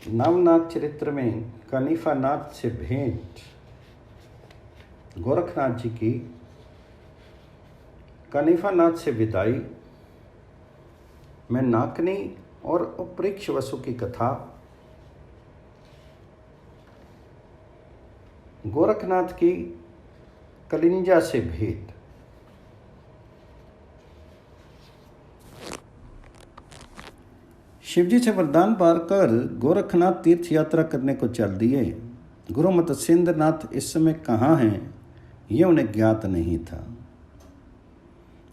नवनाथ चरित्र में कनिफानाथ से भेंट। गोरखनाथ जी की कनिफानाथ से विदाई में नाकनी और उपरीक्ष वसु की कथा। गोरखनाथ की कलिंजा से भेंट। शिवजी से वरदान पाकर गोरखनाथ तीर्थ यात्रा करने को चल दिए। गुरु मत्स्येंद्रनाथ इस समय कहाँ हैं ये उन्हें ज्ञात नहीं था।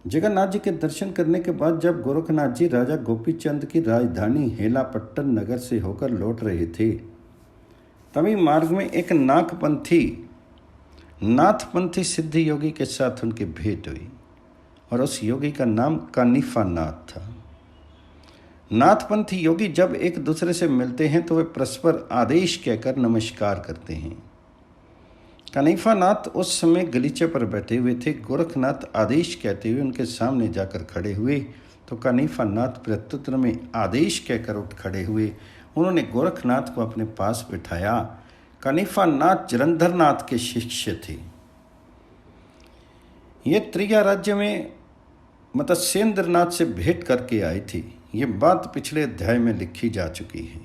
जगन्नाथ जी के दर्शन करने के बाद जब गोरखनाथ जी राजा गोपीचंद की राजधानी हेलापट्टन नगर से होकर लौट रहे थे, तभी मार्ग में एक नाथपंथी सिद्ध योगी के साथ उनकी भेंट हुई और उस योगी का नाम कनिफानाथ था। नाथपंथी योगी जब एक दूसरे से मिलते हैं तो वे परस्पर आदेश कहकर नमस्कार करते हैं। कनिफानाथ उस समय गलीचे पर बैठे हुए थे। गोरखनाथ आदेश कहते हुए उनके सामने जाकर खड़े हुए तो कनिफानाथ प्रत्युत्तर में आदेश कहकर उठ खड़े हुए। उन्होंने गोरखनाथ को अपने पास बिठाया। कनिफानाथ जलंधरनाथ के शिष्य थे। ये त्रिया राज्य में मत्स्येंद्रनाथ से भेंट करके आई थी। ये बात पिछले अध्याय में लिखी जा चुकी है।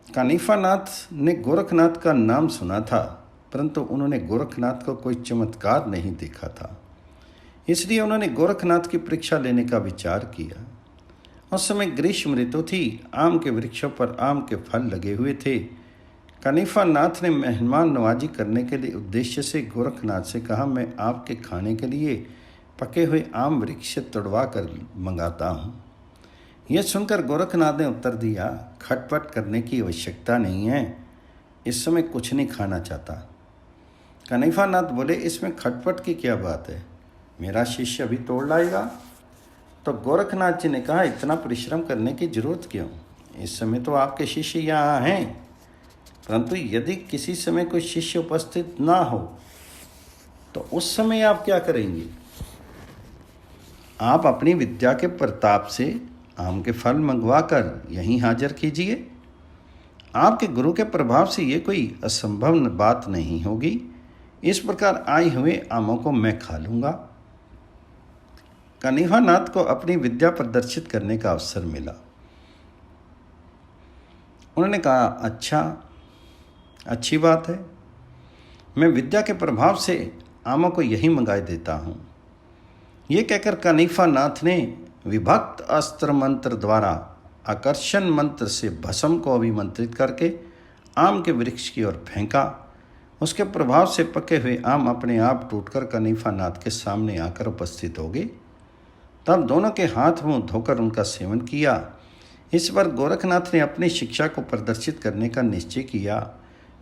कनिफानाथ ने गोरखनाथ का नाम सुना था, परंतु उन्होंने गोरखनाथ को कोई चमत्कार नहीं देखा था, इसलिए उन्होंने गोरखनाथ की परीक्षा लेने का विचार किया। उस समय ग्रीष्म ऋतु थी। आम के वृक्षों पर आम के फल लगे हुए थे। कनिफानाथ ने मेहमान नवाजी करने के लिए उद्देश्य से गोरखनाथ से कहा, मैं आपके खाने के लिए पके हुए आम वृक्ष तोड़वा कर मंगाता हूँ। यह सुनकर गोरखनाथ ने उत्तर दिया, खटपट करने की आवश्यकता नहीं है, इस समय कुछ नहीं खाना चाहता। कनिफानाथ बोले, इसमें खटपट की क्या बात है, मेरा शिष्य अभी तोड़ लाएगा। तो गोरखनाथ जी ने कहा, इतना परिश्रम करने की जरूरत क्यों, इस समय तो आपके शिष्य यहाँ हैं, परंतु यदि किसी समय कोई शिष्य उपस्थित ना हो तो उस समय आप क्या करेंगे? आप अपनी विद्या के प्रताप से आम के फल मंगवा कर यहीं हाजिर कीजिए। आपके गुरु के प्रभाव से ये कोई असंभव बात नहीं होगी। इस प्रकार आए हुए आमों को मैं खा लूँगा। कनिफानाथ को अपनी विद्या प्रदर्शित करने का अवसर मिला। उन्होंने कहा, अच्छा, अच्छी बात है, मैं विद्या के प्रभाव से आमों को यहीं मंगाए देता हूँ। ये कहकर कनिफानाथ ने विभक्त अस्त्र मंत्र द्वारा आकर्षण मंत्र से भस्म को अभिमंत्रित करके आम के वृक्ष की ओर फेंका। उसके प्रभाव से पके हुए आम अपने आप टूटकर कनिफानाथ के सामने आकर उपस्थित हो गए। तब दोनों के हाथ मुंह धोकर उनका सेवन किया। इस पर गोरखनाथ ने अपनी शिक्षा को प्रदर्शित करने का निश्चय किया।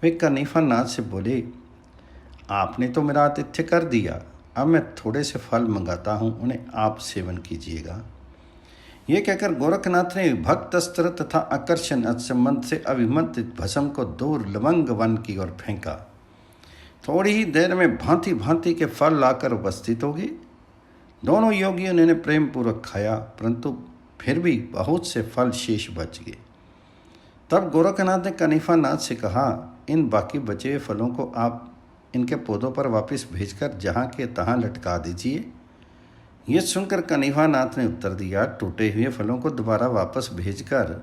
वे कनिफानाथ से बोले, आपने तो मेरा आतिथ्य कर दिया, अब मैं थोड़े से फल मंगाता हूँ, उन्हें आप सेवन कीजिएगा। ये कहकर गोरखनाथ ने भक्त अस्त्र तथा आकर्षण संबंध से अभिमंत्रित भस्म को दूर लवंग वन की ओर फेंका। थोड़ी ही देर में भांति भांति के फल लाकर उपस्थित हो गए। दोनों योगियों ने प्रेम पूर्वक खाया, परंतु फिर भी बहुत से फल शेष बच गए। तब गोरखनाथ ने कनिफानाथ से कहा, इन बाकी बचे हुए फलों को आप इनके पौधों पर वापस भेजकर जहाँ के तहाँ लटका दीजिए। ये सुनकर कनिफानाथ ने उत्तर दिया, टूटे हुए फलों को दोबारा वापस भेजकर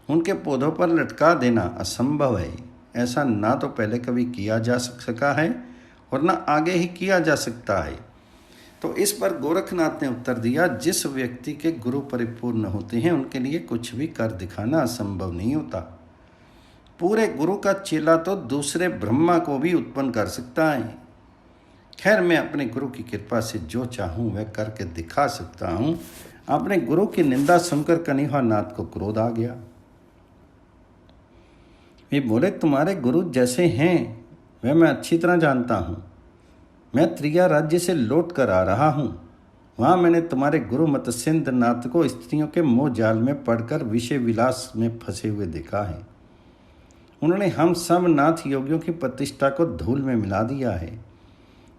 उनके पौधों पर लटका देना असंभव है। ऐसा ना तो पहले कभी किया जा सका है और ना आगे ही किया जा सकता है। तो इस पर गोरखनाथ ने उत्तर दिया, जिस व्यक्ति के गुरु परिपूर्ण होते हैं उनके लिए कुछ भी कर दिखाना असंभव नहीं होता। पूरे गुरु का चेला तो दूसरे ब्रह्मा को भी उत्पन्न कर सकता है। खैर, मैं अपने गुरु की कृपा से जो चाहूँ वह करके दिखा सकता हूँ। अपने गुरु की निंदा सुनकर कनिफानाथ को क्रोध आ गया। वे बोले, तुम्हारे गुरु जैसे हैं वह मैं अच्छी तरह जानता हूँ। मैं त्रिया राज्य से लौट कर आ रहा हूँ। वहाँ मैंने तुम्हारे गुरु मत्स्येंद्रनाथ को स्त्रियों के मोह जाल में पड़कर विषय विलास में फंसे हुए देखा है। उन्होंने हम सब नाथ योगियों की प्रतिष्ठा को धूल में मिला दिया है।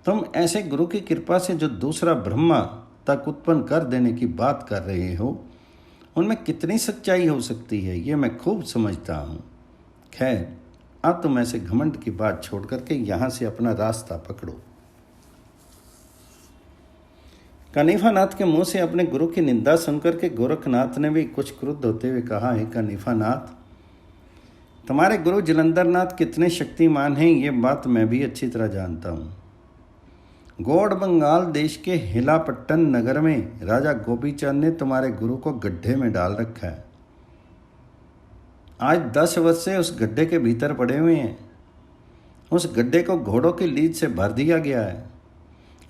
तुम ऐसे गुरु की कृपा से जो दूसरा ब्रह्मा तक उत्पन्न कर देने की बात कर रहे हो, उनमें कितनी सच्चाई हो सकती है ये मैं खूब समझता हूँ। खैर, अब तुम ऐसे घमंड की बात छोड़ करके यहाँ से अपना रास्ता पकड़ो। कनिफानाथ के मुंह से अपने गुरु की निंदा सुनकर के गोरखनाथ ने भी कुछ क्रुद्ध होते हुए कहा, है कनिफानाथ, तुम्हारे गुरु जलंधरनाथ कितने शक्तिमान हैं ये बात मैं भी अच्छी तरह जानता हूँ। गौड़ बंगाल देश के हिलापट्टन नगर में राजा गोपीचंद ने तुम्हारे गुरु को गड्ढे में डाल रखा है। आज 10 वर्ष से उस गड्ढे के भीतर पड़े हुए हैं। उस गड्ढे को घोड़ों की लीद से भर दिया गया है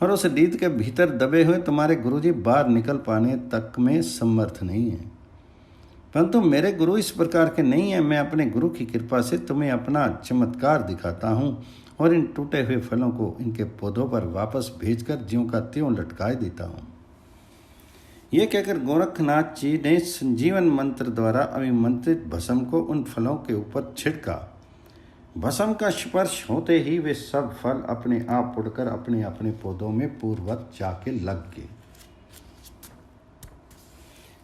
और उस लीद के भीतर दबे हुए तुम्हारे गुरुजी बाहर निकल पाने तक में समर्थ नहीं है। परंतु मेरे गुरु इस प्रकार के नहीं हैं। मैं अपने गुरु की कृपा से तुम्हें अपना चमत्कार दिखाता हूँ और इन टूटे हुए फलों को इनके पौधों पर वापस भेजकर ज्यों का त्यों लटकाए देता हूँ। ये कहकर गोरखनाथ जी ने संजीवन मंत्र द्वारा अभिमंत्रित भस्म को उन फलों के ऊपर छिड़का। भस्म का स्पर्श होते ही वे सब फल अपने आप उड़कर अपने अपने पौधों में पूर्ववत जाके लग गए।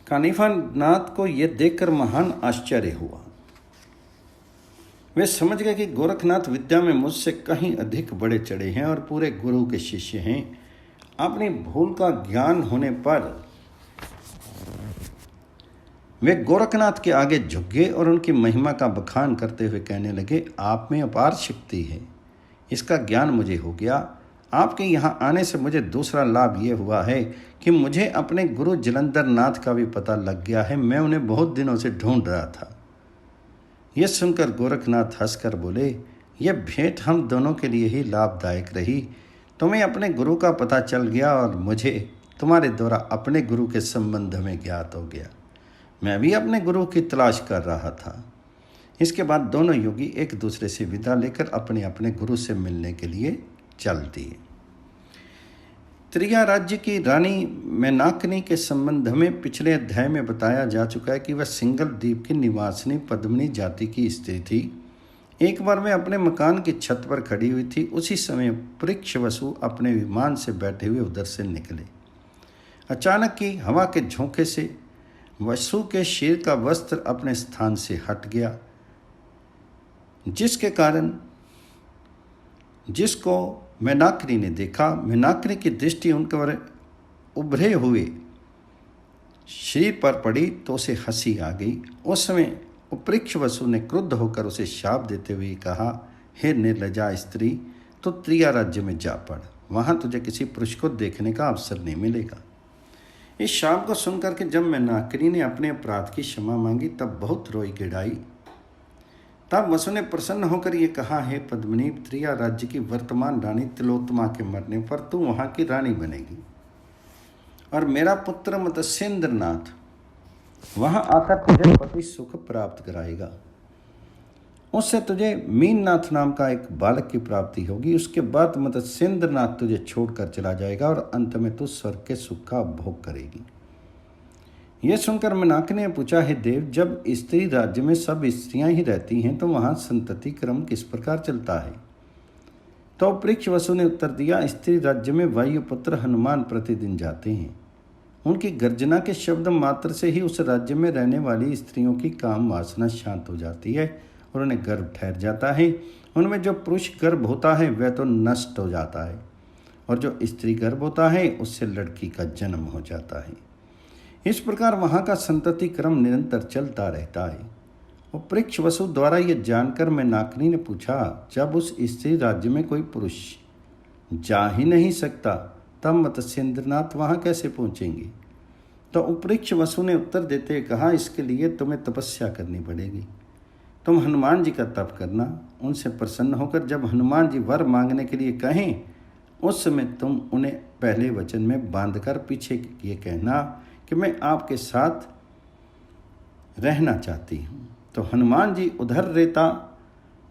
कनिफानाथ को यह देखकर महान आश्चर्य हुआ। वे समझ गए कि गोरखनाथ विद्या में मुझसे कहीं अधिक बड़े चढ़े हैं और पूरे गुरु के शिष्य हैं। अपनी भूल का ज्ञान होने पर वे गोरखनाथ के आगे झुक गए और उनकी महिमा का बखान करते हुए कहने लगे, आप में अपार शक्ति है, इसका ज्ञान मुझे हो गया। आपके यहाँ आने से मुझे दूसरा लाभ ये हुआ है कि मुझे अपने गुरु जलंधरनाथ का भी पता लग गया है। मैं उन्हें बहुत दिनों से ढूंढ रहा था। यह सुनकर गोरखनाथ हंसकर बोले, यह भेंट हम दोनों के लिए ही लाभदायक रही। तुम्हें अपने गुरु का पता चल गया और मुझे तुम्हारे द्वारा अपने गुरु के संबंध में ज्ञात हो गया। मैं भी अपने गुरु की तलाश कर रहा था। इसके बाद दोनों योगी एक दूसरे से विदा लेकर अपने अपने गुरु से मिलने के लिए चल दिए। त्रिया राज्य की रानी मैनाकनी के संबंध में पिछले अध्याय में बताया जा चुका है कि वह सिंगल द्वीप की निवासिनी पद्मिनी जाति की स्त्री थी। एक बार वह अपने मकान की छत पर खड़ी हुई थी। उसी समय परीक्षवसु अपने विमान से बैठे हुए उधर से निकले। अचानक ही हवा के झोंके से वसु के शरीर का वस्त्र अपने स्थान से हट गया, जिसके कारण जिसको मैनाकनी ने देखा। मैनाकनी की दृष्टि उनके पर उभरे हुए शरीर पर पड़ी तो उसे हंसी आ गई। उस समय उपरीक्षवसु ने क्रुद्ध होकर उसे शाप देते हुए कहा, हे निर्लजा स्त्री, तो त्रिया राज्य में जा पड़, वहाँ तुझे किसी पुरुष को देखने का अवसर नहीं मिलेगा। इस शाप को सुनकर के जब मैनाकनी ने अपने अपराध की क्षमा मांगी तब बहुत रोई गिड़ाई। तब वसु ने प्रसन्न होकर ये कहा, हे पद्मिनी, त्रिया राज्य की वर्तमान रानी तिलोत्तमा के मरने पर तू वहाँ की रानी बनेगी और मेरा पुत्र मत्स्येंद्रनाथ वहाँ आकर तुझे पति सुख प्राप्त कराएगा। उससे तुझे मीननाथ नाम का एक बालक की प्राप्ति होगी। उसके बाद मत्स्येंद्रनाथ तुझे छोड़कर चला जाएगा और अंत में तू स्वर्ग के सुख का भोग करेगी। यह सुनकर मैनाकनी ने पूछा, हे देव, जब स्त्री राज्य में सब स्त्रियां ही रहती हैं तो वहाँ संतति क्रम किस प्रकार चलता है? तो परीक्षवसु ने उत्तर दिया, स्त्री राज्य में वायुपुत्र हनुमान प्रतिदिन जाते हैं। उनकी गर्जना के शब्द मात्र से ही उस राज्य में रहने वाली स्त्रियों की काम वासना शांत हो जाती है और उन्हें गर्भ ठहर जाता है। उनमें जो पुरुष गर्भ होता है वह तो नष्ट हो जाता है और जो स्त्री गर्भ होता है उससे लड़की का जन्म हो जाता है। इस प्रकार वहाँ का संतति क्रम निरंतर चलता रहता है। और परीक्षवसु द्वारा यह जानकर मैनाकनी ने पूछा, जब उस स्त्री राज्य में कोई पुरुष जा ही नहीं सकता तब मत्स्येंद्रनाथ वहाँ कैसे पहुँचेंगे? तो उपरीक्षवसु ने उत्तर देते कहा, इसके लिए तुम्हें तपस्या करनी पड़ेगी। तुम हनुमान जी का तप करना, उनसे प्रसन्न होकर जब हनुमान जी वर मांगने के लिए कहें उस समय तुम उन्हें पहले वचन में बांधकर पीछे ये कहना कि मैं आपके साथ रहना चाहती हूँ। तो हनुमान जी उधर रेता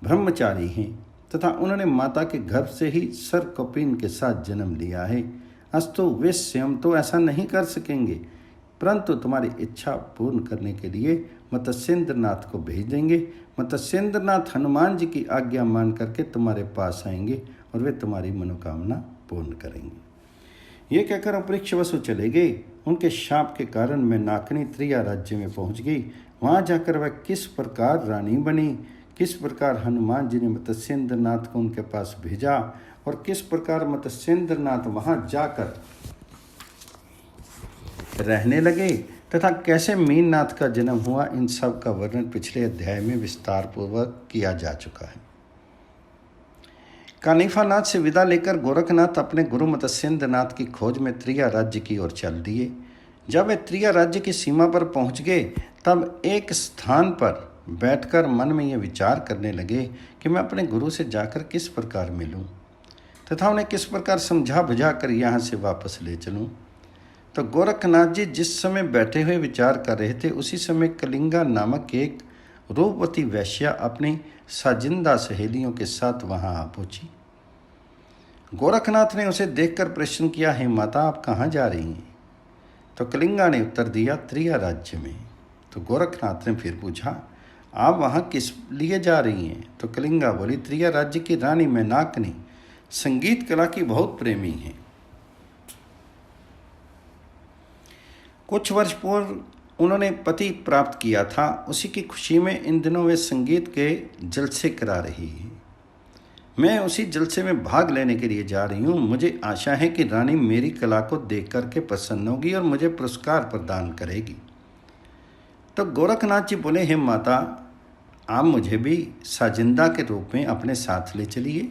ब्रह्मचारी हैं तथा उन्होंने माता के गर्भ से ही सर्वकपिन के साथ जन्म लिया है। अस्तु वे स्वयं तो ऐसा नहीं कर सकेंगे, परंतु तुम्हारी इच्छा पूर्ण करने के लिए मत्स्येंद्रनाथ को भेज देंगे। मत्स्येंद्रनाथ हनुमान जी की आज्ञा मान करके तुम्हारे पास आएंगे और वे तुम्हारी मनोकामना पूर्ण करेंगे। ये कहकर अपरीक्षवसु चले गए उनके शाप के कारण मैं नाकनी त्रिया राज्य में पहुंच गई। वहां जाकर वह किस प्रकार रानी बनी, किस प्रकार हनुमान जी ने मत्स्येंद्र नाथ को उनके पास भेजा और किस प्रकार मत्स्येंद्र नाथ वहां जाकर रहने लगे तथा कैसे मीननाथ का जन्म हुआ, इन सब का वर्णन पिछले अध्याय में विस्तार पूर्वक किया जा चुका है। कानिफानाथ से विदा लेकर गोरखनाथ अपने गुरु मत्स्येंद्र नाथ की खोज में त्रिया राज्य की ओर चल दिए। जब वे त्रिया राज्य की सीमा पर पहुंच गए तब एक स्थान पर बैठकर मन में ये विचार करने लगे कि मैं अपने गुरु से जाकर किस प्रकार मिलूं तथा उन्हें किस प्रकार समझा बुझा कर यहाँ से वापस ले चलूं। तो गोरखनाथ जी जिस समय बैठे हुए विचार कर रहे थे उसी समय कलिंगा नामक एक रूपवती वैश्या अपनी साजिंदा सहेलियों के साथ वहां आ पहुंची। गोरखनाथ ने उसे देखकर प्रश्न किया, हे माता, आप कहाँ जा रही हैं? तो कलिंगा ने उत्तर दिया, त्रिया राज्य में। तो गोरखनाथ ने फिर पूछा, आप वहाँ किस लिए जा रही हैं? तो कलिंगा बोली, त्रिया राज्य की रानी मैनाकनी संगीत कला की बहुत प्रेमी है। कुछ वर्ष पूर्व उन्होंने पति प्राप्त किया था, उसी की खुशी में इन दिनों वे संगीत के जलसे करा रही है। मैं उसी जलसे में भाग लेने के लिए जा रही हूँ। मुझे आशा है कि रानी मेरी कला को देख करके प्रसन्न होगी और मुझे पुरस्कार प्रदान करेगी। तो गोरखनाथ जी बोले, हे माता, आप मुझे भी साजिंदा के रूप में अपने साथ ले चलिए।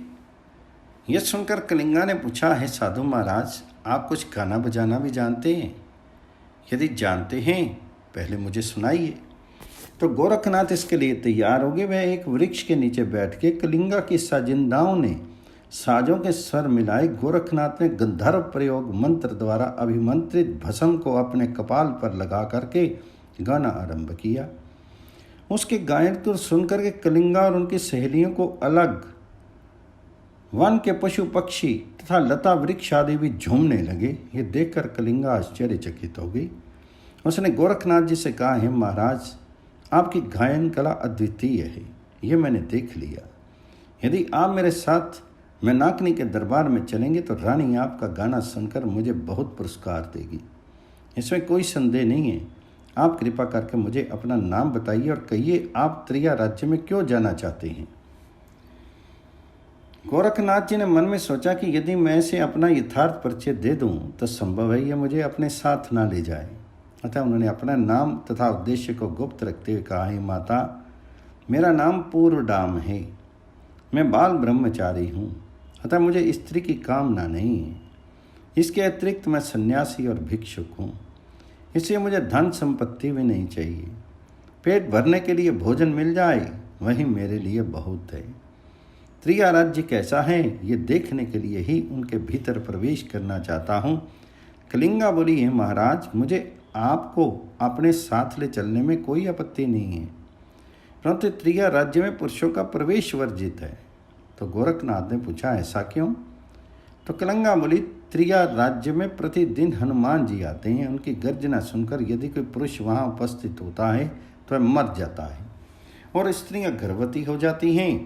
यह सुनकर कलिंगा ने पूछा, हे साधु महाराज, आप कुछ गाना बजाना भी जानते हैं? यदि जानते हैं पहले मुझे सुनाइए। तो गोरखनाथ इसके लिए तैयार हो गए। वह एक वृक्ष के नीचे बैठ के कलिंगा की साजिंदाओं ने साजों के स्वर मिलाए। गोरखनाथ ने गंधर्व प्रयोग मंत्र द्वारा अभिमंत्रित भस्म को अपने कपाल पर लगा करके गाना आरंभ किया। उसके गायन को सुनकर के कलिंगा और उनकी सहेलियों को अलग वन के पशु पक्षी तथा लता वृक्ष आदि भी झूमने लगे। ये देखकर कलिंगा आश्चर्यचकित हो गई। उसने गोरखनाथ जी से कहा, हे महाराज, आपकी गायन कला अद्वितीय है, ये मैंने देख लिया। यदि आप मेरे साथ मैनाकनी के दरबार में चलेंगे तो रानी आपका गाना सुनकर मुझे बहुत पुरस्कार देगी, इसमें कोई संदेह नहीं है। आप कृपा करके मुझे अपना नाम बताइए और कहिए आप त्रिया राज्य में क्यों जाना चाहते हैं। गोरखनाथ जी ने मन में सोचा कि यदि मैं इसे अपना यथार्थ परिचय दे दूं तो संभव है यह मुझे अपने साथ ना ले जाए। अतः उन्होंने अपना नाम तथा उद्देश्य को गुप्त रखते हुए कहा, हे माता, मेरा नाम पूर्वडाम है, मैं बाल ब्रह्मचारी हूँ, अतः मुझे स्त्री की कामना नहीं है। इसके अतिरिक्त मैं सन्यासी और भिक्षुक हूँ, इसलिए मुझे धन संपत्ति भी नहीं चाहिए। पेट भरने के लिए भोजन मिल जाए वही मेरे लिए बहुत है। त्रिया राज्य कैसा है ये देखने के लिए ही उनके भीतर प्रवेश करना चाहता हूँ। कलिंगा बोली, हे महाराज, मुझे आपको अपने साथ ले चलने में कोई आपत्ति नहीं है, परंतु त्रिया राज्य में पुरुषों का प्रवेश वर्जित है। तो गोरखनाथ ने पूछा, ऐसा क्यों? तो कलिंगा बोली, त्रिया राज्य में प्रतिदिन हनुमान जी आते हैं। उनकी गर्जना सुनकर यदि कोई पुरुष वहाँ उपस्थित होता है तो वह मर जाता है और स्त्रियाँ गर्भवती हो जाती हैं,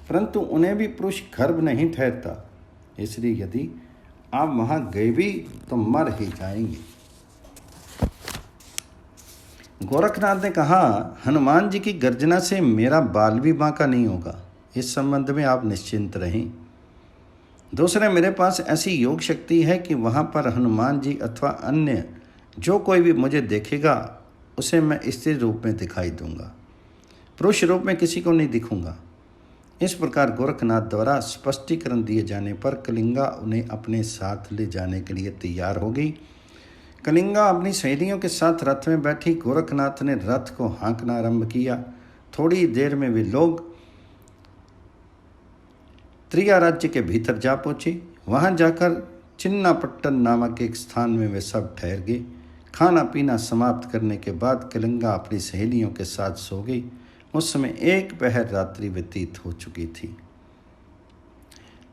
परंतु उन्हें भी पुरुष गर्भ नहीं ठहरता। इसलिए यदि आप वहाँ गए भी तो मर ही जाएंगे। गोरखनाथ ने कहा, हनुमान जी की गर्जना से मेरा बाल भी बांका नहीं होगा, इस संबंध में आप निश्चिंत रहें। दूसरे, मेरे पास ऐसी योग शक्ति है कि वहाँ पर हनुमान जी अथवा अन्य जो कोई भी मुझे देखेगा उसे मैं स्त्री रूप में दिखाई दूंगा, पुरुष रूप में किसी को नहीं दिखूंगा। इस प्रकार गोरखनाथ द्वारा स्पष्टीकरण दिए जाने पर कलिंगा उन्हें अपने साथ ले जाने के लिए तैयार हो गई। कलिंगा अपनी सहेलियों के साथ रथ में बैठी। गोरखनाथ ने रथ को हाँकना आरंभ किया। थोड़ी देर में वे लोग त्रिया राज्य के भीतर जा पहुँचे। वहाँ जाकर चिन्नापट्टन नामक एक स्थान में वे सब ठहर गए। खाना पीना समाप्त करने के बाद कलिंगा अपनी सहेलियों के साथ सो गई। उस समय एक पहर रात्रि व्यतीत हो चुकी थी।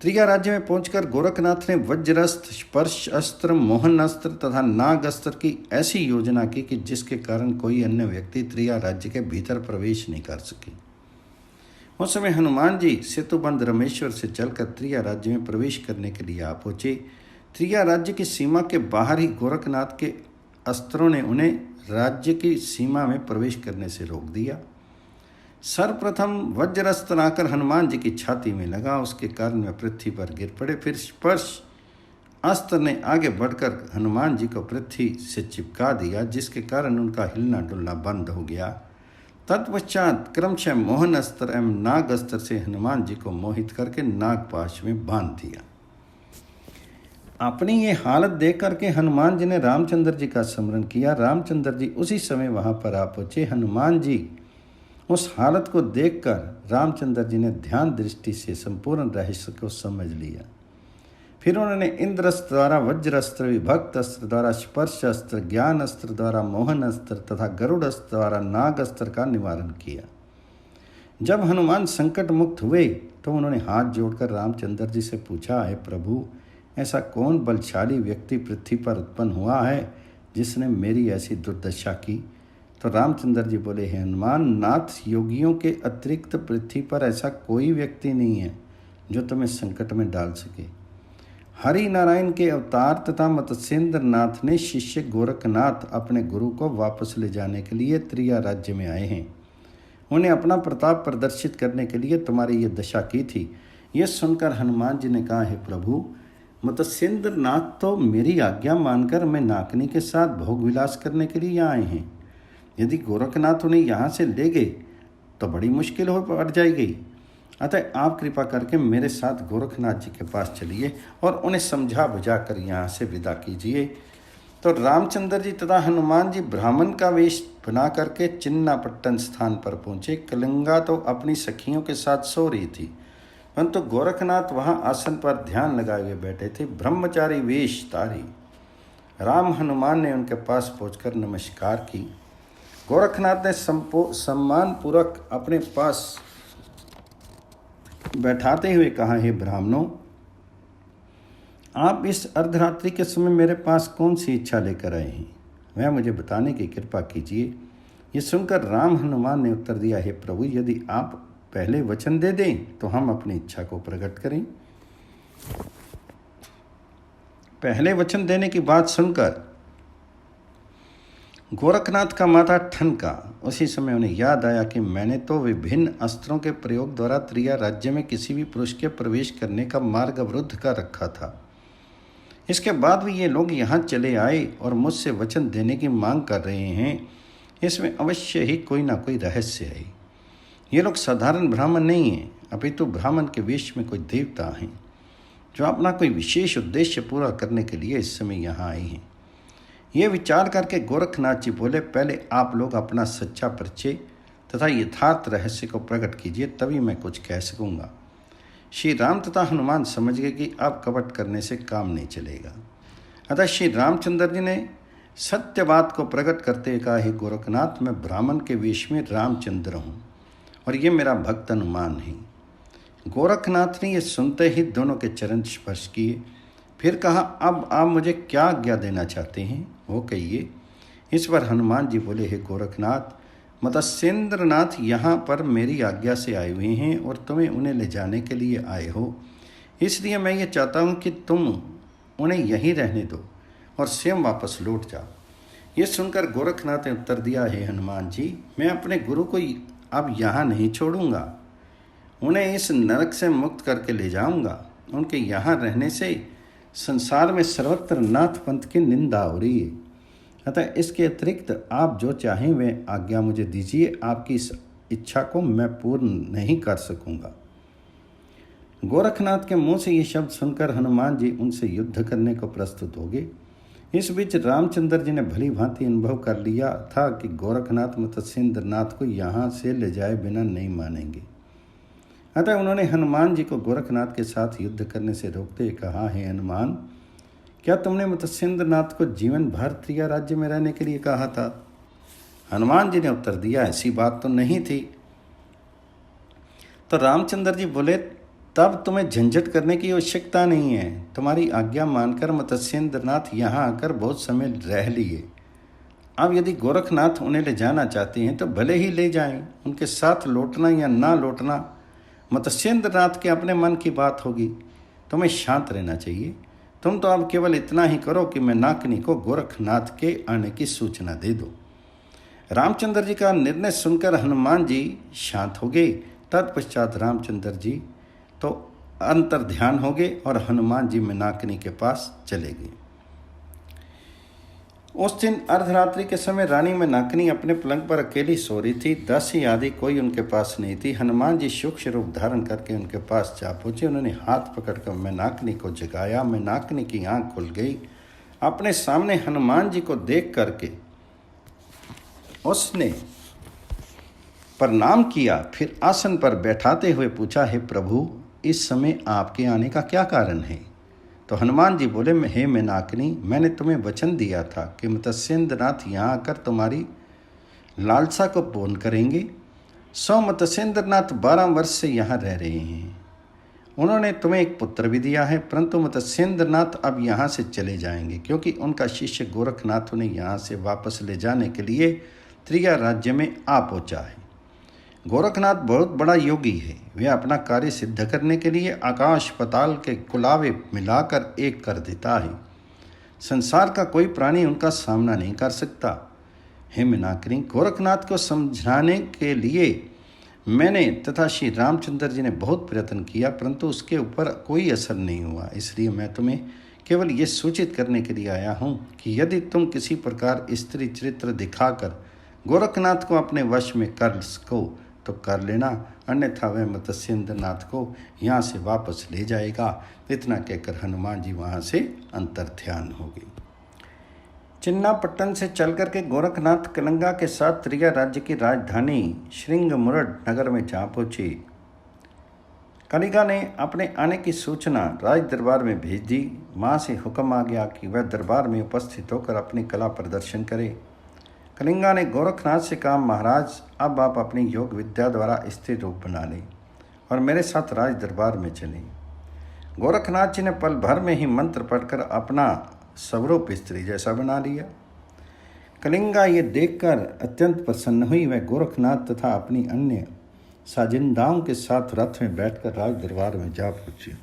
त्रिया राज्य में पहुंचकर गोरखनाथ ने वज्रस्त्र, स्पर्श अस्त्र, मोहन अस्त्र तथा नाग अस्त्र की ऐसी योजना की कि जिसके कारण कोई अन्य व्यक्ति त्रिया राज्य के भीतर प्रवेश नहीं कर सके। उस समय हनुमान जी सेतुबंध रमेश्वर से चलकर त्रिया राज्य में प्रवेश करने के लिए आ पहुंचे। त्रिया राज्य की सीमा के बाहर ही गोरखनाथ के अस्त्रों ने उन्हें राज्य की सीमा में प्रवेश करने से रोक दिया। सर्वप्रथम वज्रस्त्र आकर हनुमान जी की छाती में लगा, उसके कारण वे पृथ्वी पर गिर पड़े। फिर स्पर्श अस्त्र ने आगे बढ़कर हनुमान जी को पृथ्वी से चिपका दिया, जिसके कारण उनका हिलना डुलना बंद हो गया। तत्पश्चात क्रमशः मोहन अस्त्र एवं नाग अस्त्र से हनुमान जी को मोहित करके नागपाश में बांध दिया। अपनी ये हालत देख करके हनुमान जी ने रामचंद्र जी का स्मरण किया। रामचंद्र जी उसी समय वहाँ पर आ पहुँचे। हनुमान जी उस हालत को देखकर रामचंद्र जी ने ध्यान दृष्टि से संपूर्ण रहस्य को समझ लिया। फिर उन्होंने इंद्र अस्त्र द्वारा वज्र अस्त्र, विभक्त अस्त्र द्वारा स्पर्श अस्त्र, ज्ञान अस्त्र द्वारा मोहन अस्त्र तथा गरुड़ अस्त्र द्वारा नाग अस्त्र का निवारण किया। जब हनुमान संकट मुक्त हुए तो उन्होंने हाथ जोड़कर रामचंद्र जी से पूछा, हे प्रभु, ऐसा कौन बलशाली व्यक्ति पृथ्वी पर उत्पन्न हुआ है जिसने मेरी ऐसी दुर्दशा की? तो रामचंद्र जी बोले, हे हनुमान, नाथ योगियों के अतिरिक्त पृथ्वी पर ऐसा कोई व्यक्ति नहीं है जो तुम्हें संकट में डाल सके। हरि नारायण के अवतार तथा मत्स्येंद्र नाथ ने शिष्य गोरखनाथ अपने गुरु को वापस ले जाने के लिए त्रिया राज्य में आए हैं। उन्हें अपना प्रताप प्रदर्शित करने के लिए तुम्हारी ये दशा की थी। ये सुनकर हनुमान जी ने कहा, हे प्रभु, मत्स्येंद्र नाथ तो मेरी आज्ञा मानकर मैं नाकनी के साथ भोग विलास करने के लिए यहाँ आए हैं। यदि गोरखनाथ उन्हें यहाँ से ले गए तो बड़ी मुश्किल हो पड़ जाएगी। अतः आप कृपा करके मेरे साथ गोरखनाथ जी के पास चलिए और उन्हें समझा बुझा कर यहाँ से विदा कीजिए। तो रामचंद्र जी तथा हनुमान जी ब्राह्मण का वेश बना करके चिन्नापट्टन स्थान पर पहुँचे। कलिंगा तो अपनी सखियों के साथ सो रही थी, परंतु गोरखनाथ वहाँ आसन पर ध्यान लगाए हुए बैठे थे, ब्रह्मचारी वेश धारी। राम हनुमान ने उनके पास पहुँचकर नमस्कार की। गोरखनाथ ने सम्मानपूर्वक अपने पास बैठाते हुए कहा, हे ब्राह्मणों, आप इस अर्धरात्रि के समय मेरे पास कौन सी इच्छा लेकर आए हैं, वह मुझे बताने की कृपा कीजिए। ये सुनकर राम हनुमान ने उत्तर दिया, हे प्रभु, यदि आप पहले वचन दे दें तो हम अपनी इच्छा को प्रकट करें। पहले वचन देने की बात सुनकर गोरखनाथ का माथा ठनका। उसी समय उन्हें याद आया कि मैंने तो विभिन्न अस्त्रों के प्रयोग द्वारा त्रिया राज्य में किसी भी पुरुष के प्रवेश करने का मार्ग अवरुद्ध कर रखा था। इसके बाद भी ये लोग यहाँ चले आए और मुझसे वचन देने की मांग कर रहे हैं। इसमें अवश्य ही कोई ना कोई रहस्य है। ये लोग साधारण ब्राह्मण नहीं हैं, अपितु ब्राह्मण के वेश में कोई देवता हैं जो अपना कोई विशेष उद्देश्य पूरा करने के लिए इस समय यहाँ आए हैं। ये विचार करके गोरखनाथ जी बोले, पहले आप लोग अपना सच्चा परिचय तथा यथार्थ रहस्य को प्रकट कीजिए, तभी मैं कुछ कह सकूँगा। श्री राम तथा हनुमान समझ गए कि अब कपट करने से काम नहीं चलेगा। अतः श्री रामचंद्र जी ने सत्य बात को प्रकट करते हुए कहा, हे गोरखनाथ, मैं ब्राह्मण के वेश में रामचंद्र हूँ और ये मेरा भक्त हनुमान है। गोरखनाथ ने ये सुनते ही दोनों के चरण स्पर्श किए। फिर कहा, अब आप मुझे क्या आज्ञा देना चाहते हैं, वो कहिए। इस पर हनुमान जी बोले, हे गोरखनाथ, मत्स्येंद्र नाथ यहाँ पर मेरी आज्ञा से आए हुए हैं और तुम्हें उन्हें ले जाने के लिए आए हो, इसलिए मैं ये चाहता हूँ कि तुम उन्हें यहीं रहने दो और स्वयं वापस लौट जाओ। ये सुनकर गोरखनाथ ने उत्तर दिया, हे हनुमान जी, मैं अपने गुरु को अब यहाँ नहीं छोड़ूंगा, उन्हें इस नरक से मुक्त करके ले जाऊंगा। उनके यहाँ रहने से संसार में सर्वत्र नाथ पंथ की निंदा हो रही है। अतः इसके अतिरिक्त आप जो चाहें वे आज्ञा मुझे दीजिए, आपकी इस इच्छा को मैं पूर्ण नहीं कर सकूंगा। गोरखनाथ के मुंह से ये शब्द सुनकर हनुमान जी उनसे युद्ध करने को प्रस्तुत हो गए। इस बीच रामचंद्र जी ने भली भांति अनुभव कर लिया था कि गोरखनाथ मत्स्येंद्र नाथ को यहाँ से ले जाए बिना नहीं मानेंगे। अतः उन्होंने हनुमान जी को गोरखनाथ के साथ युद्ध करने से रोकते हुए कहा, हे हनुमान, क्या तुमने मत्स्येंद्र नाथ को जीवन भर त्रिया राज्य में रहने के लिए कहा था? हनुमान जी ने उत्तर दिया, ऐसी बात तो नहीं थी। तो रामचंद्र जी बोले, तब तुम्हें झंझट करने की आवश्यकता नहीं है। तुम्हारी आज्ञा मानकर मत्स्येंद्र नाथ यहाँ आकर बहुत समय रह लिए। अब यदि गोरखनाथ उन्हें ले जाना चाहते हैं तो भले ही ले जाएं। उनके साथ लौटना या ना लौटना मत्स्येंद्र नाथ के अपने मन की बात होगी। तुम्हें शांत रहना चाहिए। तुम तो अब केवल इतना ही करो कि मैं नाकनी को गोरखनाथ के आने की सूचना दे दूं। रामचंद्र जी का निर्णय सुनकर हनुमान जी शांत हो गए। तत्पश्चात रामचंद्र जी तो अंतर ध्यान हो गए और हनुमान जी मैनाकिनी के पास चले गए। उस दिन अर्धरात्रि के समय रानी मैनाकिनी अपने पलंग पर अकेली सो रही थी। दासी आदि कोई उनके पास नहीं थी। हनुमान जी सूक्ष्म रूप धारण करके उनके पास जा पहुंचे। उन्होंने हाथ पकड़कर मैनाकिनी को जगाया। मैनाकिनी की आंख खुल गई। अपने सामने हनुमान जी को देख करके उसने प्रणाम किया, फिर आसन पर बैठाते हुए पूछा, हे प्रभु, इस समय आपके आने का क्या कारण है? तो हनुमान जी बोले, हे मैनाकिनी, मैंने तुम्हें वचन दिया था कि मत्स्येंद्रनाथ यहाँ आकर तुम्हारी लालसा को पूर्ण करेंगे। मत्स्येंद्रनाथ 12 वर्ष से यहाँ रह रहे हैं। उन्होंने तुम्हें एक पुत्र भी दिया है, परंतु मत्स्येंद्रनाथ अब यहाँ से चले जाएंगे, क्योंकि उनका शिष्य गोरखनाथ उन्हें यहाँ से वापस ले जाने के लिए त्रिया राज्य में आ पहुँचा है। गोरखनाथ बहुत बड़ा योगी है। वे अपना कार्य सिद्ध करने के लिए आकाश पताल के कुलावे मिलाकर एक कर देता है। संसार का कोई प्राणी उनका सामना नहीं कर सकता। हे मैनाकिनी, गोरखनाथ को समझाने के लिए मैंने तथा श्री रामचंद्र जी ने बहुत प्रयत्न किया, परंतु उसके ऊपर कोई असर नहीं हुआ। इसलिए मैं तुम्हें केवल ये सूचित करने के लिए आया हूँ कि यदि तुम किसी प्रकार स्त्री चरित्र दिखाकर गोरखनाथ को अपने वश में कर सको तो कर लेना, अन्यथा वह मत्स्येंद्रनाथ को यहाँ से वापस ले जाएगा। इतना कहकर हनुमान जी वहाँ से अंतर्ध्यान हो गई। चिन्नापट्टन से चलकर के गोरखनाथ कलिंगा के साथ त्रिया राज्य की राजधानी श्रृंगमुरड नगर में जा पहुंचे। कलिंगा ने अपने आने की सूचना राज दरबार में भेज दी। माँ से हुक्म आ गया कि वह दरबार में उपस्थित होकर अपनी कला प्रदर्शन करे। कलिंगा ने गोरखनाथ से कहा, महाराज, अब आप अपनी योग विद्या द्वारा स्त्री रूप बना लें और मेरे साथ राज दरबार में चलें। गोरखनाथ जी ने पल भर में ही मंत्र पढ़कर अपना स्वरूप स्त्री जैसा बना लिया। कलिंगा ये देखकर अत्यंत प्रसन्न हुई। वह गोरखनाथ तथा अपनी अन्य साजिंदाओं के साथ रथ में बैठकर राज दरबार में जा पहुंची।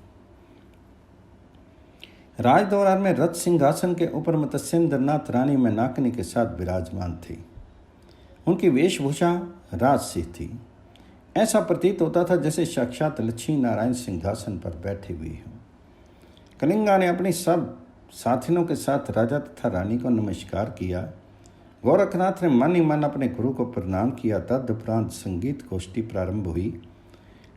राज दरबार में रथ सिंहासन के ऊपर मत्स्येंद्रनाथ रानी मैनाकिनी के साथ विराजमान थे। उनकी वेशभूषा राजसी थी। ऐसा प्रतीत होता था जैसे साक्षात लक्ष्मी नारायण सिंहासन पर बैठे हुए हों। कलिंगा ने अपनी सब साथियों के साथ राजा तथा रानी को नमस्कार किया। गोरखनाथ ने मन ही मन अपने गुरु को प्रणाम किया। तदुपरांत संगीत गोष्ठी प्रारंभ हुई।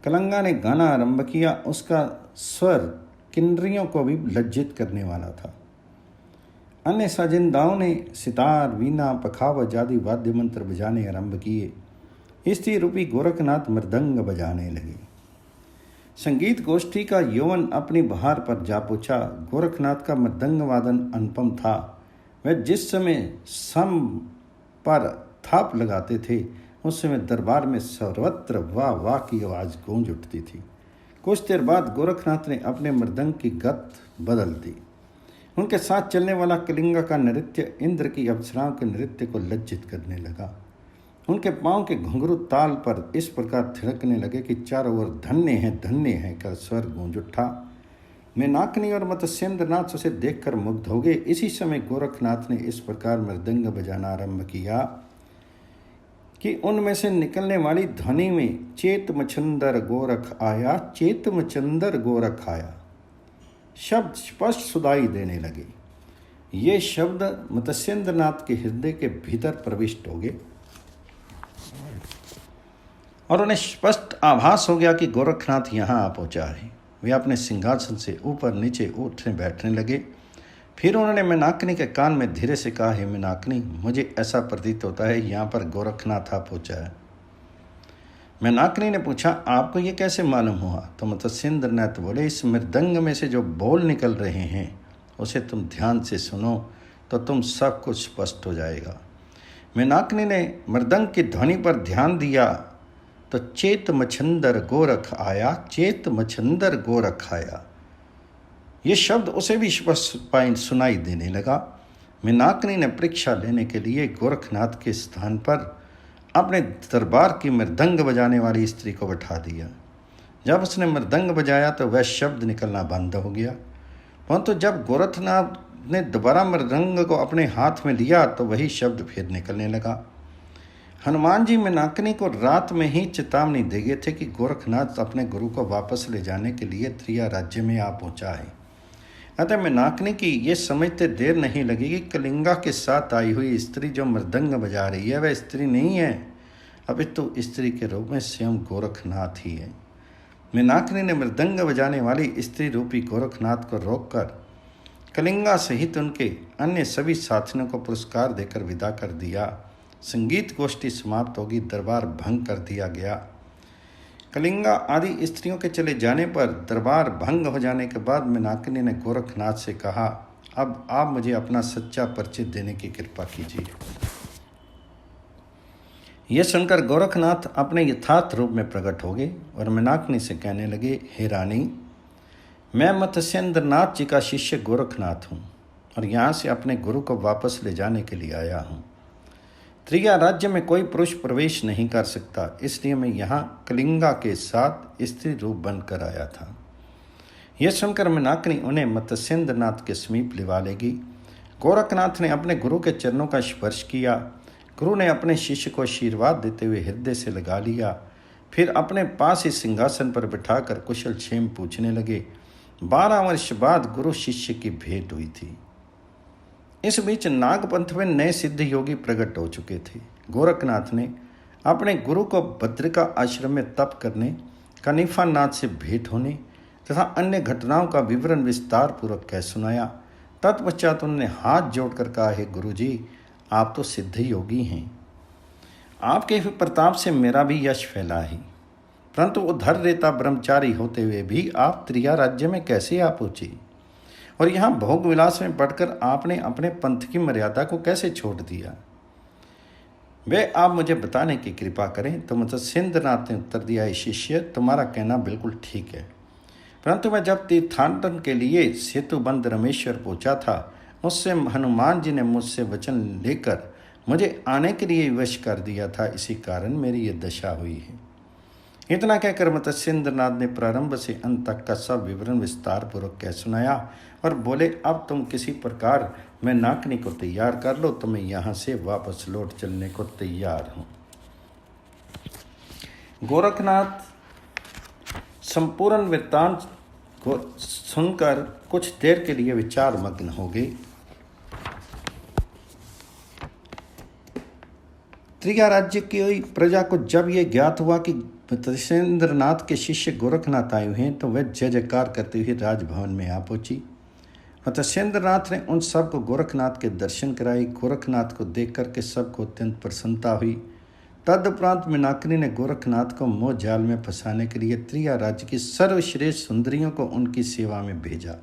कलिंगा ने गाना आरंभ किया। उसका स्वर किन्नरियों को भी लज्जित करने वाला था। अन्य साजिंदाओं ने सितार, वीणा, पखावज आदि वाद्य मंत्र बजाने आरंभ किए। स्त्री रूपी गोरखनाथ मृदंग बजाने लगे। संगीत गोष्ठी का यौवन अपनी बहार पर जा पहुंचा। गोरखनाथ का मृदंग वादन अनुपम था। वह जिस समय सम पर थाप लगाते थे, उस समय दरबार में सर्वत्र वाह वाह की आवाज़ गूंज उठती थी। कुछ देर बाद गोरखनाथ ने अपने मृदंग की गत बदल दी। उनके साथ चलने वाला कलिंगा का नृत्य इंद्र की अप्सराओं के नृत्य को लज्जित करने लगा। उनके पांव के घुंघरू ताल पर इस प्रकार थिरकने लगे कि चारों ओर धन्य है का स्वर गूंज उठा। मैनाकिनी और मत्स्येंद्रनाथ उसे देखकर मुग्ध हो गए। इसी समय गोरखनाथ ने इस प्रकार मृदंग बजाना आरंभ किया कि उनमें से निकलने वाली ध्वनि में चेत मचंदर गोरख आया, चेत मचंदर गोरख आया शब्द स्पष्ट सुनाई देने लगे। ये शब्द मत्स्येंद्रनाथ के हृदय के भीतर प्रविष्ट हो गए और उन्हें स्पष्ट आभास हो गया कि गोरखनाथ यहाँ आ पहुँचा है। वे अपने सिंहासन से ऊपर नीचे उठने बैठने लगे। फिर उन्होंने मैनाकिनी के कान में धीरे से कहा, हे मैनाकिनी, मुझे ऐसा प्रतीत होता है यहाँ पर गोरखनाथ आ पहुँचा है। मैनाकिनी ने पूछा, आपको ये कैसे मालूम हुआ? तो मत्स्येंद्रनाथ बोले, इस मृदंग में से जो बोल निकल रहे हैं उसे तुम ध्यान से सुनो तो तुम सब कुछ स्पष्ट हो जाएगा। मैनाकिनी ने मृदंग की ध्वनि पर ध्यान दिया तो चेत मछंदर गोरख आया, चेत मछंदर गोरख आया, ये शब्द उसे भी स्पष्ट सुनाई देने लगा। मैनाकिनी ने परीक्षा लेने के लिए गोरखनाथ के स्थान पर अपने दरबार की मृदंग बजाने वाली स्त्री को बैठा दिया। जब उसने मृदंग बजाया तो वह शब्द निकलना बंद हो गया। परंतु जब गोरखनाथ ने दोबारा मृदंग को अपने हाथ में लिया तो वही शब्द फिर निकलने लगा। हनुमान जी मेनाकिनी को रात में ही चेतावनी दे गए थे कि गोरखनाथ अपने गुरु को वापस ले जाने के लिए त्रिया राज्य में आ पहुंचा है। अतः मेनाकिनी की ये समझते देर नहीं लगेगी, कलिंगा के साथ आई हुई स्त्री जो मृदंग बजा रही है वह स्त्री नहीं है, अपितु स्त्री के रूप में स्वयं गोरखनाथ ही है। मेनाकिनी ने मृदंग बजाने वाली स्त्री रूपी गोरखनाथ को रोककर कलिंगा सहित उनके अन्य सभी साथियों को पुरस्कार देकर विदा कर दिया। संगीत गोष्ठी समाप्त होगी, दरबार भंग कर दिया गया। कलिंगा आदि स्त्रियों के चले जाने पर दरबार भंग हो जाने के बाद मेनाकिनी ने गोरखनाथ से कहा, अब आप मुझे अपना सच्चा परिचय देने की कृपा कीजिए। यह सुनकर गोरखनाथ अपने यथार्थ रूप में प्रकट हो गए और मेनाकिनी से कहने लगे, हे रानी, मैं मत्स्येंद्रनाथ जी का शिष्य गोरखनाथ हूँ और यहाँ से अपने गुरु को वापस ले जाने के लिए आया हूँ। त्रिया राज्य में कोई पुरुष प्रवेश नहीं कर सकता, इसलिए मैं यहाँ कलिंगा के साथ स्त्री रूप बनकर आया था। यह सुनकर मेनाकिनी उन्हें मत्स्येंद्रनाथ के समीप लिवा लेगी। गोरखनाथ ने अपने गुरु के चरणों का स्पर्श किया। गुरु ने अपने शिष्य को आशीर्वाद देते हुए हृदय से लगा लिया। फिर अपने पास ही सिंहासन पर बिठाकर कुशल क्षेम पूछने लगे। 12 वर्ष बाद गुरु शिष्य की भेंट हुई थी। इस बीच नागपंथ में नए सिद्ध योगी प्रकट हो चुके थे। गोरखनाथ ने अपने गुरु को बद्रिका आश्रम में तप करने, कनिफा नाथ से भेंट होने तथा अन्य घटनाओं का विवरण विस्तार पूर्वक कह सुनाया। तत्पश्चात उन्होंने हाथ जोड़कर कहा, हे गुरु जी, आप तो सिद्ध योगी हैं, आपके प्रताप से मेरा भी यश फैला है, परंतु उधर रेता ब्रह्मचारी होते हुए भी आप त्रिया राज्य में कैसे आ पहुंचे और यहाँ भोग विलास में पढ़कर आपने अपने पंथ की मर्यादा को कैसे छोड़ दिया, वे आप मुझे बताने की कृपा करें। तो मत्स्येंद्रनाथ ने उत्तर दिया, हे शिष्य, तुम्हारा कहना बिल्कुल ठीक है, परंतु मैं जब तीर्थाटन के लिए सेतुबंध रमेश्वर पहुंचा था, उससे हनुमान जी ने मुझसे वचन लेकर मुझे आने के लिए विवश कर दिया था, इसी कारण मेरी ये दशा हुई है। इतना कहकर मत्स्येंद्रनाथ ने प्रारंभ से अंत तक का सब विवरण विस्तार पूर्वक कह सुनाया और बोले, अब तुम किसी प्रकार मेनाकिनी को तैयार कर लो, तो मैं यहाँ से वापस लौट चलने को तैयार हूँ। गोरखनाथ संपूर्ण वृत्तांत को सुनकर कुछ देर के लिए विचार मग्न हो गए। त्रिया राज्य की प्रजा को जब यह ज्ञात हुआ कि मत्स्येंद्रनाथ के शिष्य गोरखनाथ आए हुए हैं, तो वह जय जयकार करते हुए राजभवन में आ पहुंची। मत्स्येंद्रनाथ ने उन सब को गोरखनाथ के दर्शन कराए। गोरखनाथ को देख करके सबको अत्यंत प्रसन्नता हुई। तदुपरांत मेनाकिनी ने गोरखनाथ को मोह जाल में फंसाने के लिए त्रिया राज्य की सर्वश्रेष्ठ सुंदरियों को उनकी सेवा में भेजा।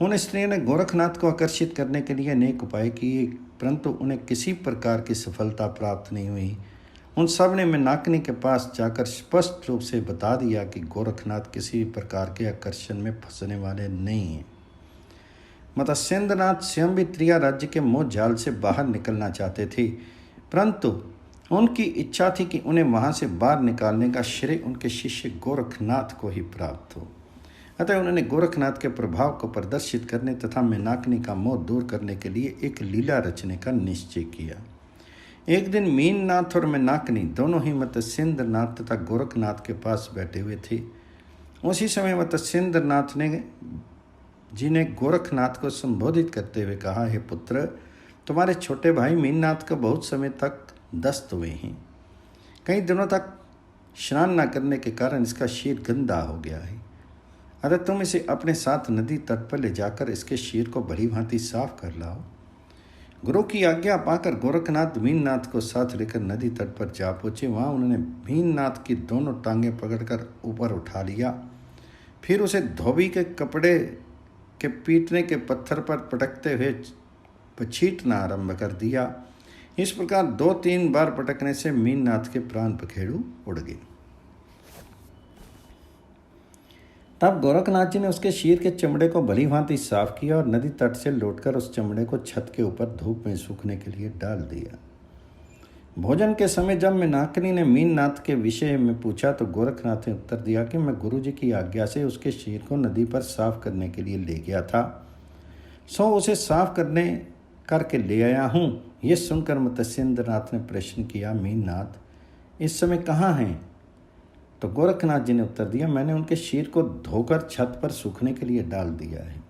उन स्त्रियों ने गोरखनाथ को आकर्षित करने के लिए अनेक उपाय किए, परंतु उन्हें किसी प्रकार की सफलता प्राप्त नहीं हुई। उन सब ने मेनाकिनी के पास जाकर स्पष्ट रूप से बता दिया कि गोरखनाथ किसी प्रकार के आकर्षण में फंसने वाले नहीं हैं। मत्स्येंद्रनाथ स्वयं भी त्रिया राज्य के मोह जाल से बाहर निकलना चाहते थे, परंतु उनकी इच्छा थी कि उन्हें वहां से बाहर निकालने का श्रेय उनके शिष्य गोरखनाथ को ही प्राप्त हो। अतः उन्होंने गोरखनाथ के प्रभाव को प्रदर्शित करने तथा मेनाकिनी का मोह दूर करने के लिए एक लीला रचने का निश्चय किया। एक दिन मीननाथ और मेनाकिनी दोनों ही मत्स्येंद्रनाथ तथा गोरखनाथ के पास बैठे हुए थे। उसी समय मत्स्येंद्रनाथ जी ने गोरखनाथ को संबोधित करते हुए कहा, हे पुत्र, तुम्हारे छोटे भाई मीननाथ को बहुत समय तक दस्त हुए हैं। कई दिनों तक स्नान न करने के कारण इसका शीर गंदा हो गया है। अतः तुम इसे अपने साथ नदी तट पर ले जाकर इसके शीर को भली भांति साफ कर लाओ। गुरु की आज्ञा पाकर गोरखनाथ मीननाथ को साथ लेकर नदी तट पर जा पहुंचे। वहाँ उन्होंने मीननाथ की दोनों टांगें पकड़कर ऊपर उठा लिया। फिर उसे धोबी के कपड़े के पीटने के पत्थर पर पटकते हुए पछीटना आरंभ कर दिया। इस प्रकार 2-3 बार पटकने से मीननाथ के प्राण पखेरु उड़ गए। तब गोरखनाथ जी ने उसके शीर के चमड़े को भली भांति साफ किया और नदी तट से लौटकर उस चमड़े को छत के ऊपर धूप में सूखने के लिए डाल दिया। भोजन के समय जब मीनाकिनी ने मीननाथ के विषय में पूछा तो गोरखनाथ ने उत्तर दिया कि मैं गुरुजी की आज्ञा से उसके शरीर को नदी पर साफ करने के लिए ले गया था, सो उसे साफ करके ले आया हूँ। ये सुनकर मत्स्येंद्रनाथ ने प्रश्न किया, मीननाथ इस समय कहाँ हैं? तो गोरखनाथ जी ने उत्तर दिया, मैंने उनके शरीर को धोकर छत पर सूखने के लिए डाल दिया है,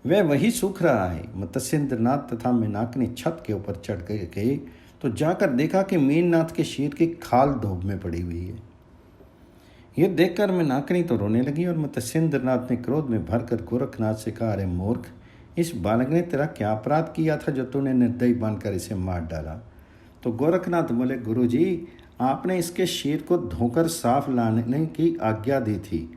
वह वही सूख रहा है। मत्स्येंद्रनाथ तथा मीनाकिनी छत के ऊपर चढ़ गए तो जाकर देखा कि मीननाथ के शरीर की खाल धूप में पड़ी हुई है। यह देखकर मीनाकिनी तो रोने लगी और मत्स्येंद्रनाथ ने क्रोध में भरकर गोरखनाथ से कहा, अरे मूर्ख, इस बालक ने तेरा क्या अपराध किया था जो तूने निर्दयी बांधकर इसे मार डाला? तो गोरखनाथ बोले, गुरुजी, आपने इसके शरीर को धोकर साफ लाने की आज्ञा दी थी,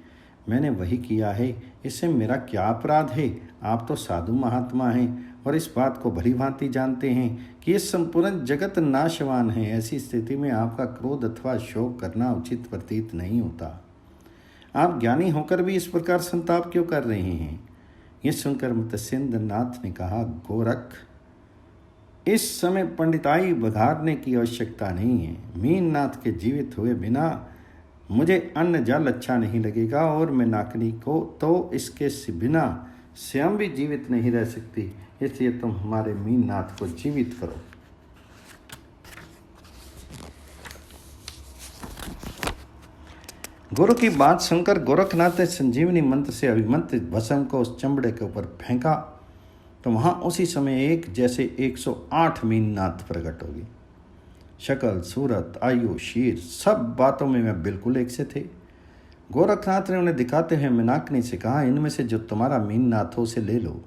मैंने वही किया है, इससे मेरा क्या अपराध है? आप तो साधु महात्मा हैं और इस बात को भली भांति जानते हैं कि ये संपूर्ण जगत नाशवान है। ऐसी स्थिति में आपका क्रोध अथवा शोक करना उचित प्रतीत नहीं होता। आप ज्ञानी होकर भी इस प्रकार संताप क्यों कर रहे हैं? ये सुनकर मत्स्येंद्रनाथ ने कहा, गोरख, इस समय पंडिताई बघारने की आवश्यकता नहीं है। मीननाथ के जीवित हुए बिना मुझे अन्न जल अच्छा नहीं लगेगा और मीनाकिनी को तो इसके बिना स्वयं भी जीवित नहीं रह सकती, इसलिए तुम हमारे मीननाथ को जीवित करो। गुरु की बात सुनकर गोरखनाथ ने संजीवनी मंत्र से अभिमंत्रित भस्म को उस चमड़े के ऊपर फेंका तो वहां उसी समय एक जैसे 108 मीननाथ प्रकट हो गए। शक्ल, सूरत, आयु, शीर, सब बातों में मैं बिल्कुल एक से थे। गोरखनाथ ने उन्हें दिखाते हुए मीनाकिनी से कहा, इनमें से जो तुम्हारा मीननाथ हो उसे ले लो।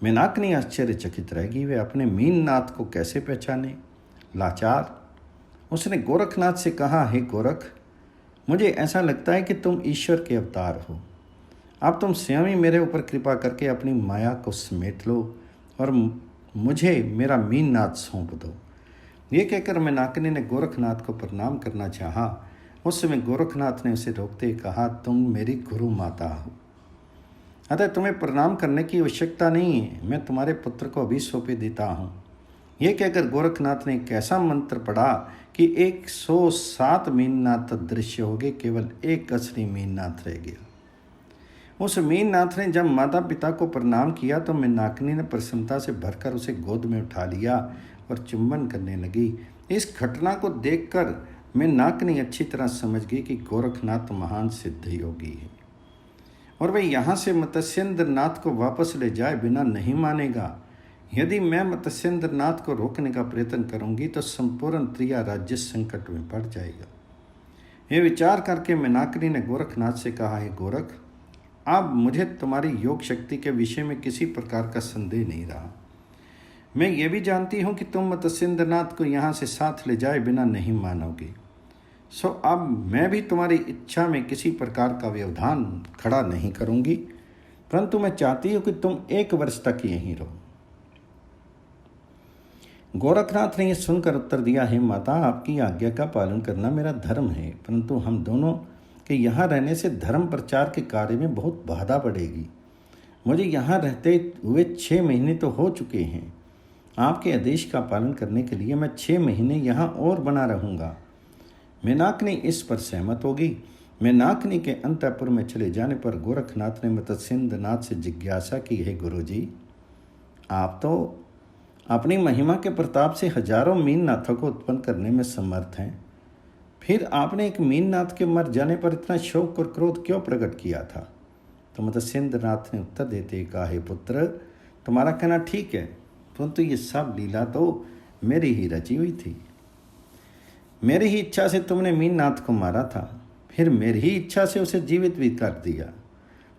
मीनाकिनी आश्चर्यचकित रहेगी, वे अपने मीननाथ को कैसे पहचाने? लाचार उसने गोरखनाथ से कहा, हे गोरख, मुझे ऐसा लगता है कि तुम ईश्वर के अवतार हो। अब तुम स्वयं ही मेरे ऊपर कृपा करके अपनी माया को समेट लो और मुझे मेरा मीननाथ सौंप दो। ये कहकर मीनाकिनी ने गोरखनाथ को प्रणाम करना चाहा। उस समय गोरखनाथ ने उसे रोकते कहा, तुम मेरी गुरु माता हो, अतः तुम्हें प्रणाम करने की आवश्यकता नहीं है, मैं तुम्हारे पुत्र को अभी सौंपे देता हूँ। ये कहकर गोरखनाथ ने एक ऐसा मंत्र पढ़ा कि 107 मीननाथ दृश्य हो गए, केवल एक असली मीननाथ रह गया। उस मीननाथ ने जब माता पिता को प्रणाम किया तो मीनाकिनी ने प्रसन्नता से भरकर उसे गोद में उठा लिया और चुंबन करने लगी। इस घटना को देखकर मीनाकिनी अच्छी तरह समझ गई कि गोरखनाथ महान सिद्ध योगी है और वह यहाँ से मत्स्येंद्रनाथ को वापस ले जाए बिना नहीं मानेगा। यदि मैं मत्स्येंद्रनाथ को रोकने का प्रयत्न करूंगी तो संपूर्ण त्रिया राज्य संकट में पड़ जाएगा। यह विचार करके मीनाकिनी ने गोरखनाथ से कहा, है गोरख, अब मुझे तुम्हारी योग शक्ति के विषय में किसी प्रकार का संदेह नहीं रहा। मैं ये भी जानती हूँ कि तुम मत्स्येंद्रनाथ को यहाँ से साथ ले जाए बिना नहीं मानोगे। सो अब मैं भी तुम्हारी इच्छा में किसी प्रकार का व्यवधान खड़ा नहीं करूँगी, परंतु मैं चाहती हूँ कि तुम 1 वर्ष तक यहीं रहो। गोरखनाथ ने यह सुनकर उत्तर दिया, हे माता, आपकी आज्ञा का पालन करना मेरा धर्म है, परंतु हम दोनों के यहाँ रहने से धर्म प्रचार के कार्य में बहुत बाधा पड़ेगी। मुझे यहाँ रहते हुए 6 महीने तो हो चुके हैं। आपके आदेश का पालन करने के लिए मैं 6 महीने यहाँ और बना रहूँगा। मीनाकिनी इस पर सहमत होगी। मीनाकिनी के अंतःपुर में चले जाने पर गोरखनाथ ने मत्स्येंद्रनाथ से जिज्ञासा की, हे गुरुजी, आप तो अपनी महिमा के प्रताप से हजारों मीननाथों को उत्पन्न करने में समर्थ हैं, फिर आपने एक मीननाथ के मर जाने पर इतना शोक और क्रोध क्यों प्रकट किया था? तो मत्स्येंद्रनाथ ने उत्तर देते कहा, हे पुत्र, तुम्हारा कहना ठीक है, परंतु ये सब लीला तो मेरी ही रची हुई थी। मेरी ही इच्छा से तुमने मीननाथ को मारा था, फिर मेरी ही इच्छा से उसे जीवित भी कर दिया।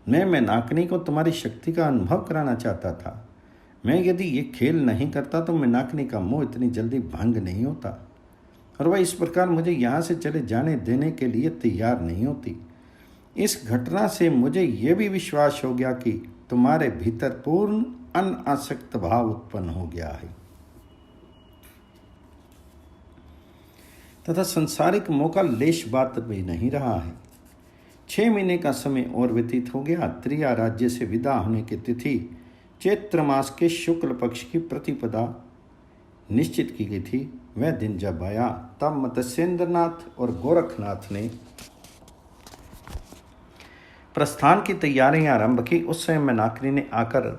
मैं मीनाकिनी को तुम्हारी शक्ति का अनुभव कराना चाहता था। मैं यदि ये खेल नहीं करता तो मीनाकिनी का मोह इतनी जल्दी भंग नहीं होता और वह इस प्रकार मुझे यहाँ से चले जाने देने के लिए तैयार नहीं होती। इस घटना से मुझे ये भी विश्वास हो गया कि तुम्हारे भीतर पूर्ण अनासक्त भाव उत्पन्न हो गया है तथा संसारिक मौका लेश बात भी नहीं रहा है। 6 महीने का समय और व्यतीत हो गया। त्रिया राज्य से विदा होने की तिथि चैत्र मास के शुक्ल पक्ष की प्रतिपदा निश्चित की गई थी। वह दिन जब आया तब मत्स्येंद्रनाथ और गोरखनाथ ने प्रस्थान की तैयारियां आरंभ की। उस समय मैनाकिनी ने आकर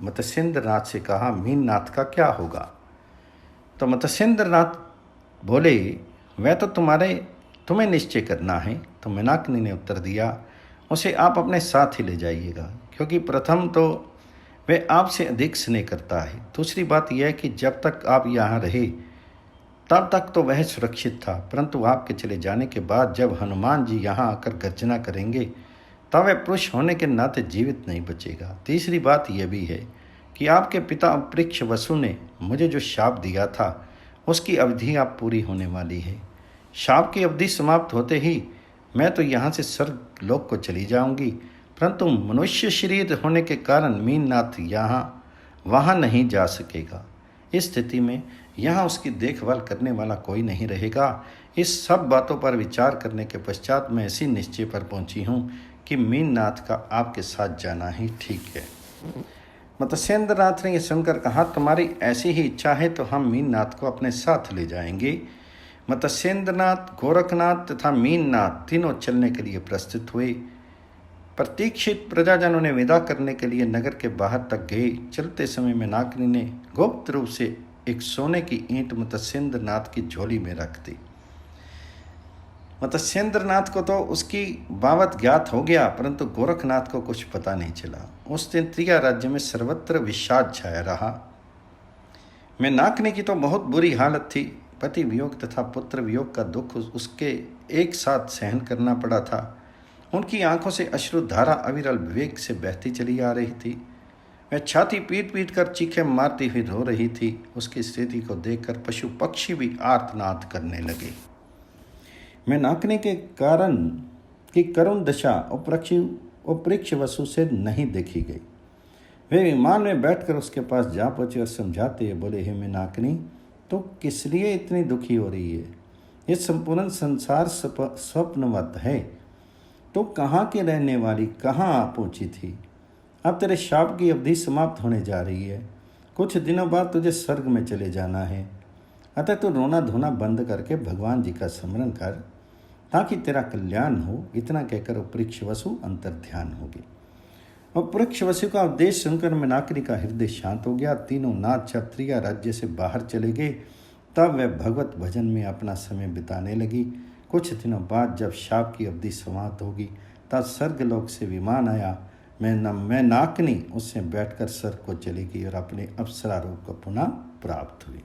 मत्स्येंद्रनाथ से कहा, मीननाथ का क्या होगा? तो मत्स्येंद्रनाथ बोले, वह तो तुम्हें निश्चय करना है। तो मैनाकिनी ने उत्तर दिया, उसे आप अपने साथ ही ले जाइएगा, क्योंकि प्रथम तो वह आपसे अधिक स्नेह करता है। दूसरी बात यह है कि जब तक आप यहाँ रहे तब तक तो वह सुरक्षित था, परंतु आपके चले जाने के बाद जब हनुमान जी यहाँ आकर गर्जना करेंगे तब वह पुरुष होने के नाते जीवित नहीं बचेगा। तीसरी बात यह भी है कि आपके पिता अपृक्ष वसु ने मुझे जो शाप दिया था उसकी अवधि आप पूरी होने वाली है। शाप की अवधि समाप्त होते ही मैं तो यहाँ से स्वर्ग लोक को चली जाऊंगी, परंतु मनुष्य शरीर होने के कारण मीननाथ वहाँ नहीं जा सकेगा। इस स्थिति में यहाँ उसकी देखभाल करने वाला कोई नहीं रहेगा। इस सब बातों पर विचार करने के पश्चात मैं इसी निश्चय पर पहुँची हूँ कि मीननाथ का आपके साथ जाना ही ठीक है। मत्स्येंद्रनाथ ने यह सुनकर कहा, तुम्हारी ऐसी ही इच्छा है तो हम मीननाथ को अपने साथ ले जाएंगे। मत्स्येंद्रनाथ, गोरखनाथ तथा मीननाथ तीनों चलने के लिए प्रस्तुत हुए। प्रतीक्षित प्रजाजनों ने विदा करने के लिए नगर के बाहर तक गए। चलते समय मैनाकिनी ने गुप्त रूप से एक सोने की ईंट मत्स्येंद्रनाथ की झोली में रख दी। मत्स्येंद्रनाथ को तो उसकी बाबत ज्ञात हो गया, परंतु गोरखनाथ को कुछ पता नहीं चला। उस दिन त्रिया राज्य में सर्वत्र विषाद छाया रहा। मैनाकिनी की तो बहुत बुरी हालत थी। पति वियोग तथा पुत्र वियोग का दुख उसके एक साथ सहन करना पड़ा था। उनकी आंखों से अश्रुधारा अविरल विवेक से बहती चली आ रही थी। वह छाती पीट पीट कर चीखें मारती हुई रो रही थी। उसकी स्थिति को देखकर पशु पक्षी भी आर्तनाद करने लगे। मैनाकिनी के कारण की करुण दशा उपृक्ष वसु से नहीं देखी गई। वे विमान में बैठकर उसके पास जा पहुंचे और समझाते हुए बोले, हे मैनाकिनी, तो किस लिए इतनी दुखी हो रही है? ये संपूर्ण संसार स्वप्नवत है। तो कहाँ की रहने वाली, कहाँ आ पहुंची थी? अब तेरे शाप की अवधि समाप्त होने जा रही है। कुछ दिनों बाद तुझे स्वर्ग में चले जाना है। अतः तू रोना धोना बंद करके भगवान जी का स्मरण कर, ताकि तेरा कल्याण हो। इतना कहकर उपृक्ष वसु अंतर्ध्यान हो गई। उपृक्ष वसु का उपदेश सुनकर मैनाकिनी का हृदय शांत हो गया। तीनों नाथ जब त्रिया राज्य से बाहर चले गए तब वह भगवत भजन में अपना समय बिताने लगी। कुछ दिनों बाद जब शाप की अवधि समाप्त होगी तब स्वर्गलोक से विमान आया। मैनाकिनी उससे बैठकर स्वर्ग को चली गई और अपने अप्सरा रूप को पुनः प्राप्त हुई।